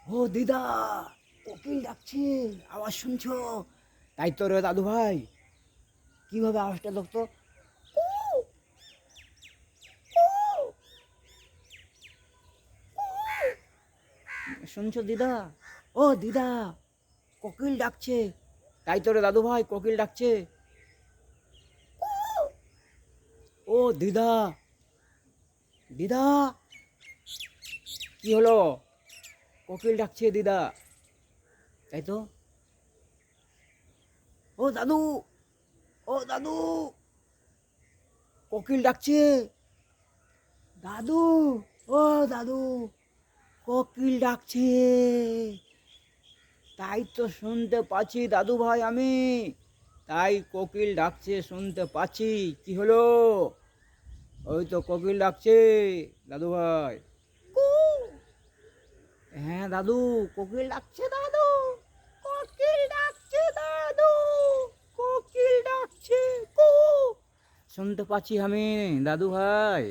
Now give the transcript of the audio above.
ও দিদা, কোকিল ডাকছে, আওয়াজ শুনছো? তাই তো রে দাদু ভাই। কিভাবে আওয়াজটা দেখতো? শুনছো দিদা? ও দিদা, কোকিল ডাকছে। তাই তো রে দাদু ভাই, কোকিল ডাকছে। ও দিদা, দিদা, কি হলো? কোকিল ডাকছে দিদা। তাই তো। ও দাদু, ও দাদু, কোকিল ডাকছে। দাদু, ও দাদু, কোকিল ডাকছে। তাই তো শুনতে পাচ্ছি দাদু ভাই আমি। তাই কোকিল ডাকছে শুনতে পাচ্ছি। কি হলো? ওই তো কোকিল ডাকছে দাদু ভাই। কু। হ্যাঁ দাদু, কোকিল ডাকছে দাদু। কোকিল ডাকছে দাদু। কোকিল ডাকছে। কু। শুনতে পাচ্ছি আমি দাদু ভাই।